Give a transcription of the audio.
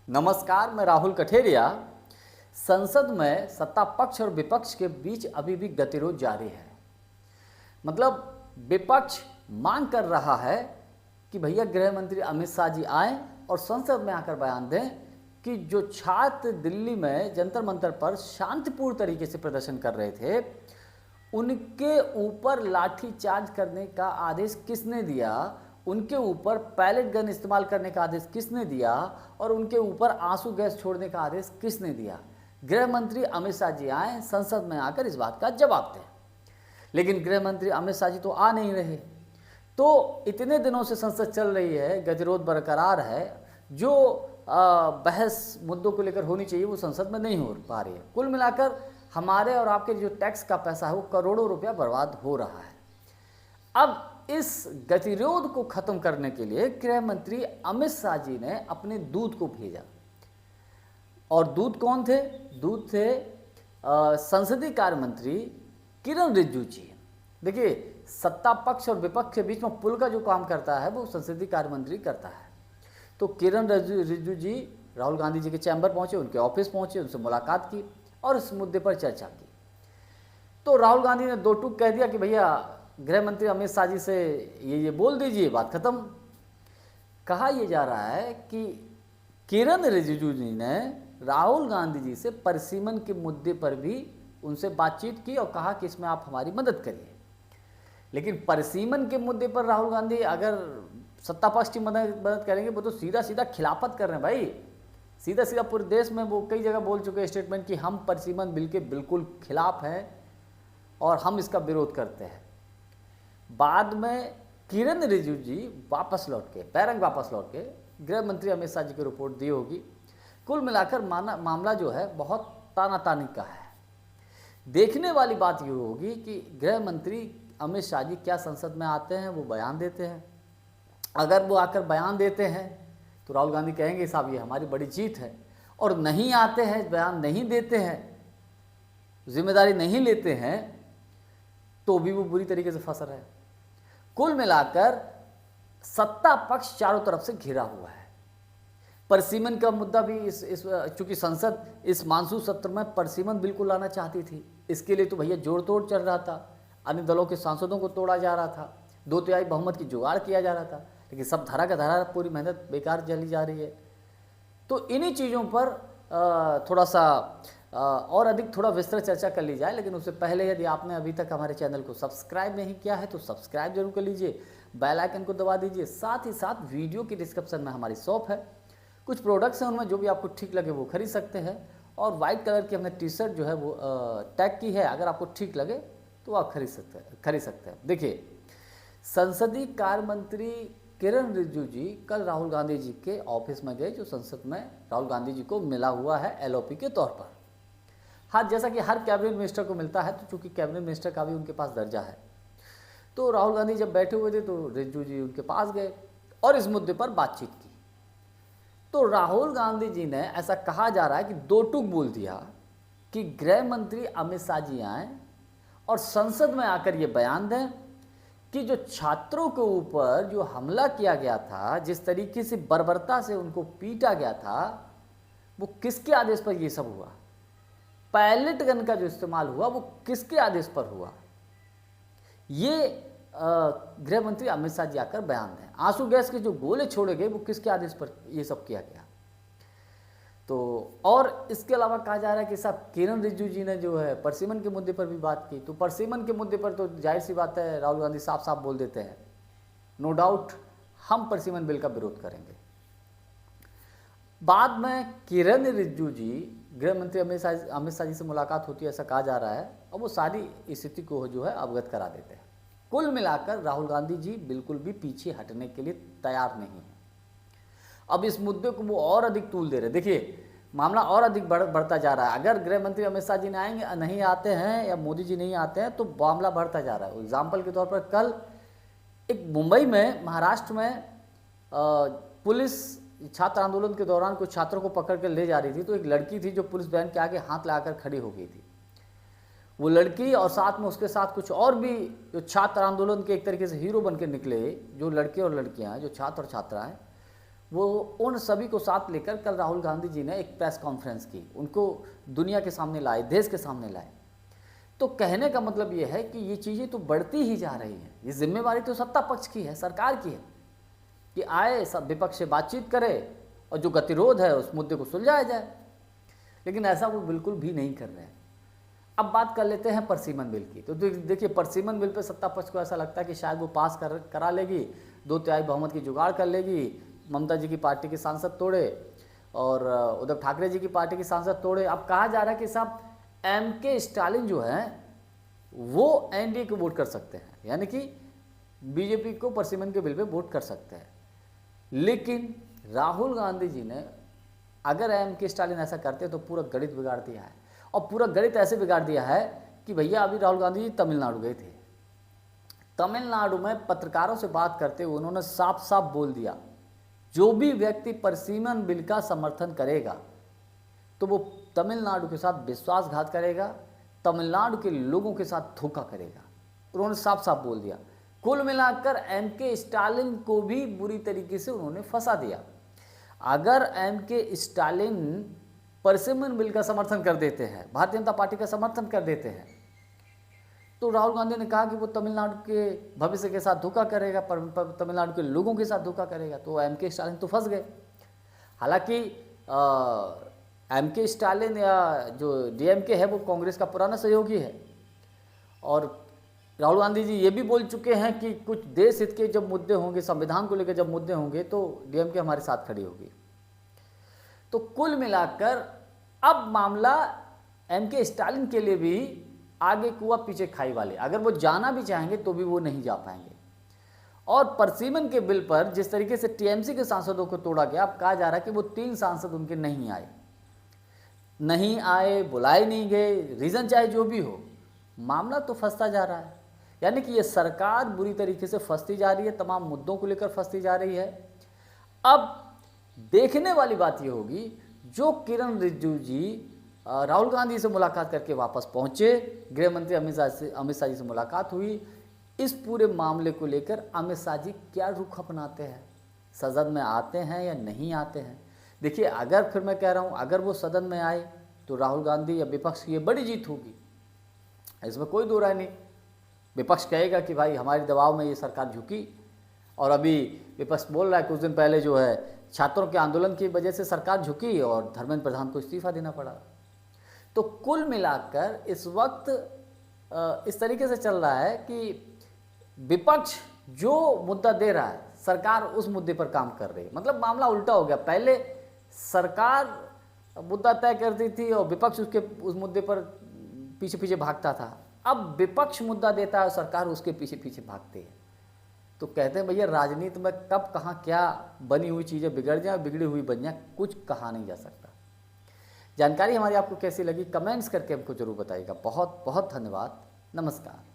नमस्कार, मैं राहुल कठेरिया। संसद में सत्ता पक्ष और विपक्ष के बीच अभी भी गतिरोध जारी है। मतलब विपक्ष मांग कर रहा है कि भैया गृह मंत्री अमित शाह जी आए और संसद में आकर बयान दें कि जो छात्र दिल्ली में जंतर मंतर पर शांतिपूर्ण तरीके से प्रदर्शन कर रहे थे, उनके ऊपर लाठीचार्ज करने का आदेश किसने दिया, उनके ऊपर पैलेट गन इस्तेमाल करने का आदेश किसने दिया और उनके ऊपर आंसू गैस छोड़ने का आदेश किसने दिया। गृह मंत्री अमित शाह जी आए, संसद में आकर इस बात का जवाब दें। लेकिन गृह मंत्री अमित शाह जी तो आ नहीं रहे। तो इतने दिनों से संसद चल रही है, गतिरोध बरकरार है, जो बहस मुद्दों को लेकर होनी चाहिए वो संसद में नहीं हो पा रही है। कुल मिलाकर हमारे और आपके जो टैक्स का पैसा है वो करोड़ों रुपया बर्बाद हो रहा है। अब इस गतिरोध को खत्म करने के लिए गृह मंत्री अमित शाह जी ने अपने दूत को भेजा। और दूत कौन थे? दूत थे संसदीय कार्य मंत्री किरण रिजिजू जी। देखिए, सत्ता पक्ष और विपक्ष के बीच में पुल का जो काम करता है वो संसदीय कार्य मंत्री करता है। तो किरण रिजिजू जी राहुल गांधी जी के चैम्बर पहुंचे, उनके ऑफिस पहुंचे, उनसे मुलाकात की और इस मुद्दे पर चर्चा की। तो राहुल गांधी ने दो टूक कह दिया कि भैया गृह मंत्री अमित शाह जी से ये बोल दीजिए, बात खत्म। कहा यह जा रहा है कि किरण रिजिजू जी ने राहुल गांधी जी से परिसीमन के मुद्दे पर भी उनसे बातचीत की और कहा कि इसमें आप हमारी मदद करिए। लेकिन परिसीमन के मुद्दे पर राहुल गांधी अगर सत्ता पक्ष की मदद करेंगे, वो तो सीधा सीधा खिलाफत कर रहे हैं भाई। सीधा सीधा पूरे देश में वो कई जगह बोल चुके हैं स्टेटमेंट कि हम परिसीमन बिल के बिल्कुल खिलाफ हैं और हम इसका विरोध करते हैं। बाद में किरण रिजिजू जी वापस लौट के, बैरंग वापस लौट के गृह मंत्री अमित शाह जी को रिपोर्ट दी होगी। कुल मिलाकर मामला जो है बहुत तानातानी का है। देखने वाली बात ये होगी कि गृह मंत्री अमित शाह जी क्या संसद में आते हैं, वो बयान देते हैं। अगर वो आकर बयान देते हैं तो राहुल गांधी कहेंगे साहब ये हमारी बड़ी जीत है, और नहीं आते हैं, बयान नहीं देते हैं, जिम्मेदारी नहीं लेते हैं, तो भी वो बुरी तरीके से फंस रहे हैं। कुल मिलाकर सत्ता पक्ष चारों तरफ से घिरा हुआ है। परिसीमन का मुद्दा भी चूंकि संसद इस मानसून सत्र में परिसीमन बिल को लाना चाहती थी, इसके लिए तो भैया जोड़ तोड़ चल रहा था, अन्य दलों के सांसदों को तोड़ा जा रहा था, 2/3 बहुमत की जुगाड़ किया जा रहा था, लेकिन सब धरा का धरा, पूरी मेहनत बेकार चली जा रही है। तो इन्हीं चीज़ों पर थोड़ा सा और अधिक थोड़ा विस्तृत चर्चा कर ली जाए। लेकिन उससे पहले यदि आपने अभी तक हमारे चैनल को सब्सक्राइब नहीं किया है तो सब्सक्राइब जरूर कर लीजिए, बेल आइकन को दबा दीजिए। साथ ही साथ वीडियो की डिस्क्रिप्शन में हमारी शॉप है, कुछ प्रोडक्ट्स हैं, उनमें जो भी आपको ठीक लगे वो खरीद सकते हैं। और वाइट कलर की हमने टी शर्ट जो है वो टैग की है, अगर आपको ठीक लगे तो आप खरीद सकते हैं। देखिए, संसदीय कार्य मंत्री किरण रिजिजू जी कल राहुल गांधी जी के ऑफिस में गए, जो संसद में राहुल गांधी जी को मिला हुआ है एलओपी के तौर पर। हाँ, जैसा कि हर कैबिनेट मिनिस्टर को मिलता है, तो चूंकि कैबिनेट मिनिस्टर का भी उनके पास दर्जा है, तो राहुल गांधी जब बैठे हुए थे तो रिजिजू जी उनके पास गए और इस मुद्दे पर बातचीत की। तो राहुल गांधी जी ने, ऐसा कहा जा रहा है कि दो टूक बोल दिया कि गृह मंत्री अमित शाह जी आए और संसद में आकर ये बयान दें कि जो छात्रों के ऊपर जो हमला किया गया था, जिस तरीके से बर्बरता से उनको पीटा गया था, वो किसके आदेश पर ये सब हुआ। पैलेट गन का जो इस्तेमाल हुआ वो किसके आदेश पर हुआ, ये गृह मंत्री अमित शाह जी आकर बयान दें। आंसू गैस के जो गोले छोड़े गए वो किसके आदेश पर ये सब किया गया। तो और इसके अलावा कहा जा रहा है कि साहब किरण रिजिजू जी ने जो है परिसीमन के मुद्दे पर भी बात की। तो परिसीमन के मुद्दे पर तो जाहिर सी बात है, राहुल गांधी साफ साफ बोल देते हैं, नो डाउट हम परिसीमन बिल का विरोध करेंगे। बाद में किरण रिजिजू जी गृह मंत्री अमित शाह जी से मुलाकात होती है, ऐसा कहा जा रहा है, और वो सारी स्थिति को जो है अवगत करा देते हैं। कुल मिलाकर राहुल गांधी जी बिल्कुल भी पीछे हटने के लिए तैयार नहीं है। अब इस मुद्दे को वो और अधिक तूल दे रहे हैं। देखिए, मामला और अधिक बढ़ता जा रहा है। अगर गृह मंत्री अमित शाह जी नहीं आते हैं या मोदी जी नहीं आते हैं तो मामला बढ़ता जा रहा है। एग्जाम्पल के तौर पर कल एक मुंबई में, महाराष्ट्र में पुलिस छात्र आंदोलन के दौरान कुछ छात्रों को पकड़ कर ले जा रही थी, तो एक लड़की थी जो पुलिस वैन के आगे हाथ लगाकर खड़ी हो गई थी। वो लड़की और साथ में उसके साथ कुछ और भी जो छात्र आंदोलन के एक तरीके से हीरो बन के निकले, जो लड़के और लड़कियां, जो छात्र और छात्राएं, वो उन सभी को साथ लेकर कल राहुल गांधी जी ने एक प्रेस कॉन्फ्रेंस की, उनको दुनिया के सामने लाए, देश के सामने लाए। तो कहने का मतलब ये है कि ये चीज़ें तो बढ़ती ही जा रही हैं, ये जिम्मेवारी तो सत्ता पक्ष की है, सरकार की है कि आए सब विपक्ष से बातचीत करे और जो गतिरोध है उस मुद्दे को सुलझाया जाए, लेकिन ऐसा वो बिल्कुल भी नहीं कर रहे हैं। अब बात कर लेते हैं परसिमन बिल की। तो देखिए, परसिमन बिल पे सत्ता पक्ष को ऐसा लगता है कि शायद वो पास करा लेगी, 2/3 बहुमत की जुगाड़ कर लेगी, ममता जी की पार्टी के सांसद तोड़े और उद्धव ठाकरे जी की पार्टी के सांसद तोड़े। अब कहा जा रहा है कि साहब MK स्टालिन जो है वो NDA को वोट कर सकते हैं, यानी कि बीजेपी को परसिमन के बिल पे वोट कर सकते हैं। लेकिन राहुल गांधी जी ने अगर MK स्टालिन ऐसा करते तो पूरा गणित बिगाड़ दिया है, और पूरा गणित ऐसे बिगाड़ दिया है कि भैया अभी राहुल गांधी जी तमिलनाडु गए थे, तमिलनाडु में पत्रकारों से बात करते हुए उन्होंने साफ साफ बोल दिया, जो भी व्यक्ति परसिमन बिल का समर्थन करेगा तो वो तमिलनाडु के साथ विश्वासघात करेगा, तमिलनाडु के लोगों के साथ धोखा करेगा। उन्होंने साफ साफ बोल दिया। कुल मिलाकर MK स्टालिन को भी बुरी तरीके से उन्होंने फंसा दिया। अगर MK स्टालिन परसिमन बिल का समर्थन कर देते हैं, भारतीय जनता पार्टी का समर्थन कर देते हैं, तो राहुल गांधी ने कहा कि वो तमिलनाडु के भविष्य के साथ धोखा करेगा, तमिलनाडु के लोगों के धोखा करेगा, तो MK स्टालिन तो फंस गए। हालांकि MK स्टालिन या जो DMK है वो कांग्रेस का पुराना सहयोगी है, और राहुल गांधी जी ये भी बोल चुके हैं कि कुछ देश हित के जब मुद्दे होंगे, संविधान को लेकर जब मुद्दे होंगे, तो DMK हमारे साथ खड़ी होगी। तो कुल मिलाकर अब मामला MK स्टालिन के लिए भी आगे कुआ पीछे खाई वाले, अगर वो जाना भी चाहेंगे तो भी वो नहीं जा पाएंगे। और परसिमन के बिल पर जिस तरीके से TMC के सांसदों को तोड़ा गया, अब कहा जा रहा है कि वो 3 सांसद उनके नहीं आए, बुलाए नहीं गए, रीज़न चाहे जो भी हो, मामला तो फंसता जा रहा है। यानी कि ये सरकार बुरी तरीके से फंसती जा रही है, तमाम मुद्दों को लेकर फंसती जा रही है। अब देखने वाली बात ये होगी, जो किरण रिजिजू जी राहुल गांधी से मुलाकात करके वापस पहुंचे, गृह मंत्री अमित शाह जी से मुलाकात हुई, इस पूरे मामले को लेकर अमित शाह जी क्या रुख अपनाते हैं, सदन में आते हैं या नहीं आते हैं। देखिए, अगर फिर मैं कह रहा हूं, अगर वो सदन में आए तो राहुल गांधी या विपक्ष की ये बड़ी जीत होगी, इसमें कोई दो राय नहीं। विपक्ष कहेगा कि भाई हमारे दबाव में ये सरकार झुकी, और अभी विपक्ष बोल रहा है कुछ दिन पहले जो है छात्रों के आंदोलन की वजह से सरकार झुकी और धर्मेंद्र प्रधान को इस्तीफा देना पड़ा। तो कुल मिलाकर इस वक्त इस तरीके से चल रहा है कि विपक्ष जो मुद्दा दे रहा है, सरकार उस मुद्दे पर काम कर रही है। मतलब मामला उल्टा हो गया, पहले सरकार मुद्दा तय करती थी और विपक्ष उसके उस मुद्दे पर पीछे पीछे भागता था। अब विपक्ष मुद्दा देता है और सरकार उसके पीछे पीछे भागती है। तो कहते हैं भैया, राजनीति में कब कहाँ क्या बनी हुई चीज़ें बिगड़ जाए, बिगड़ी हुई बन जाए, कुछ कहा नहीं जा सकता। जानकारी हमारी आपको कैसी लगी, कमेंट्स करके हमको जरूर बताइएगा। बहुत बहुत धन्यवाद। नमस्कार।